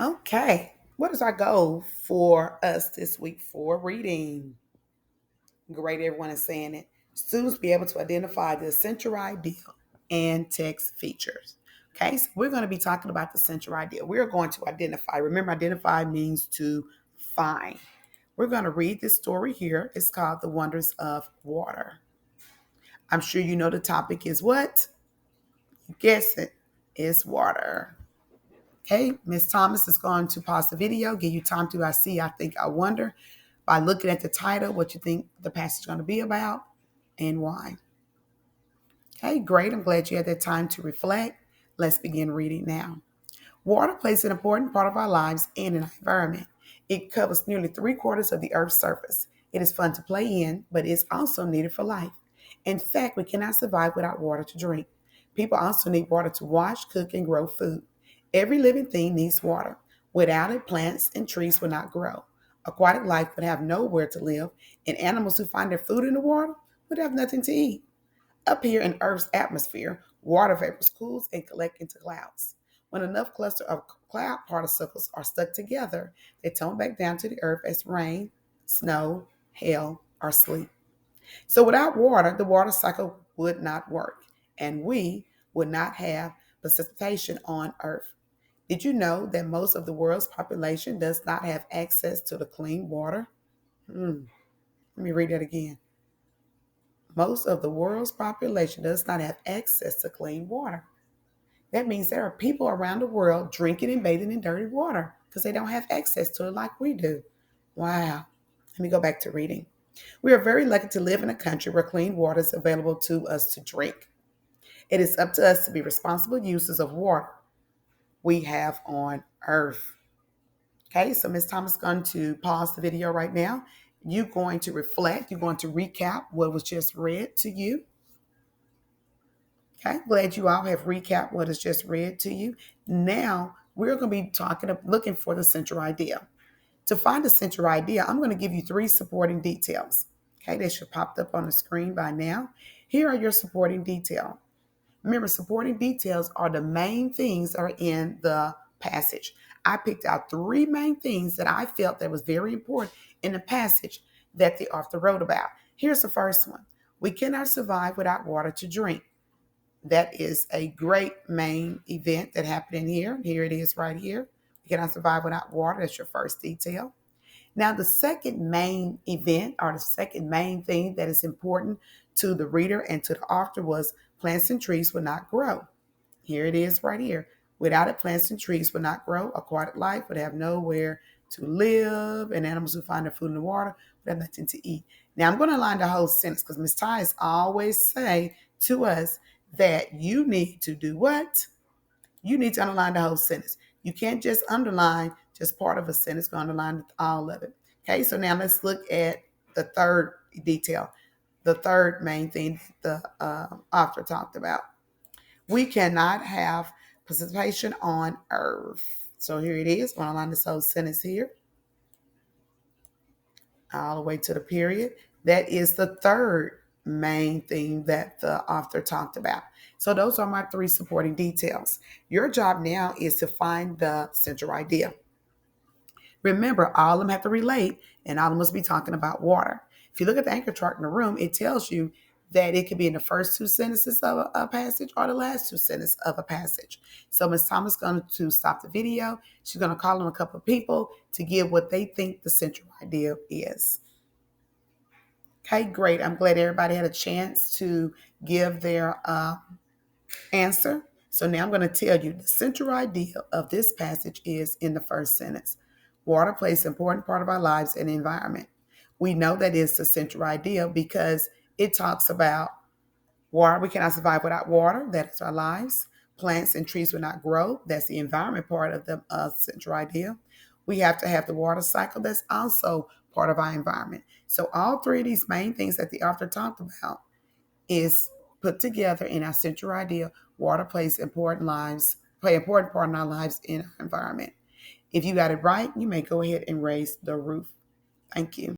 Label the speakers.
Speaker 1: Okay. What is our goal for us this week for reading? Great, everyone is saying it. Students be able to identify the essential idea and text features. Okay, so we're going to be talking about the central idea. We're going to identify. Remember, identify means to find. We're going to read this story here. It's called The Wonders of Water. I'm sure you know the topic is what? Guess it. It's water. Okay, Miss Thomas is going to pause the video, give you time to I see, I think, I wonder by looking at the title, what you think the passage is going to be about and why. Okay, great. I'm glad you had that time to reflect. Let's begin reading now. Water plays an important part of our lives and in our environment. It covers nearly 3/4 of the Earth's surface. It is fun to play in, but it's also needed for life. In fact, we cannot survive without water to drink. People also need water to wash, cook, and grow food. Every living thing needs water. Without it, plants and trees will not grow. Aquatic life would have nowhere to live, and animals who find their food in the water would have nothing to eat. Up here in Earth's atmosphere, water vapors cools and collect into clouds. When enough clusters of cloud particles are stuck together, they tone back down to the earth as rain, snow, hail, or sleet. So without water, the water cycle would not work, and we would not have precipitation on Earth. Did you know that most of the world's population does not have access to the clean water? Let me read that again. Most of the world's population does not have access to clean water. That means there are people around the world drinking and bathing in dirty water because they don't have access to it like we do. Wow. Let me go back to reading. We are very lucky to live in a country where clean water is available to us to drink. It is up to us to be responsible users of water we have on earth. Okay, so Ms. Thomas is going to pause the video right now. You're going to reflect, you're going to recap what was just read to you. Okay, glad you all have recapped what is just read to you. Now we're going to be looking for the central idea. To find the central idea, I'm going to give you 3 supporting details. Okay, they should pop up on the screen by now. Here are your supporting details. Remember, supporting details are the main things that are in the passage. I picked out 3 main things that I felt that was very important in the passage that the author wrote about. Here's the first one. We cannot survive without water to drink. That is a great main event that happened in here. Here it is right here. We cannot survive without water. That's your first detail. Now, the second main event or the second main thing that is important to the reader and to the author was plants and trees will not grow. Here it is right here. Without it, plants and trees will not grow. Aquatic life would have nowhere to live, and animals who find their food in the water would have nothing to eat. Now, I'm going to line the whole sentence because Ms. Tyus always say to us that you need to do what? You need to underline the whole sentence. You can't just underline just part of a sentence, go underline all of it. Okay, so now let's look at the third detail, the third main thing the author talked about. We cannot have precipitation on Earth. So here it is. I'm going to line this whole sentence here, all the way to the period. That is the third main thing that the author talked about. So those are my 3 supporting details. Your job now is to find the central idea. Remember, all of them have to relate and all of them must be talking about water. If you look at the anchor chart in the room, it tells you that it could be in the first 2 sentences of a passage or the last 2 sentences of a passage. So Ms. Thomas is going to stop the video. She's going to call on a couple of people to give what they think the central idea is. Okay, great. I'm glad everybody had a chance to give their answer. So now I'm going to tell you the central idea of this passage is in the first sentence. Water plays an important part of our lives and the environment. We know that is the central idea because it talks about water. We cannot survive without water. That is our lives. Plants and trees will not grow. That's the environment part of the central idea. We have to have the water cycle. That's also part of our environment. So all 3 of these main things that the author talked about is put together in our central idea. Water play important part in our lives in our environment. If you got it right, you may go ahead and raise the roof. Thank you.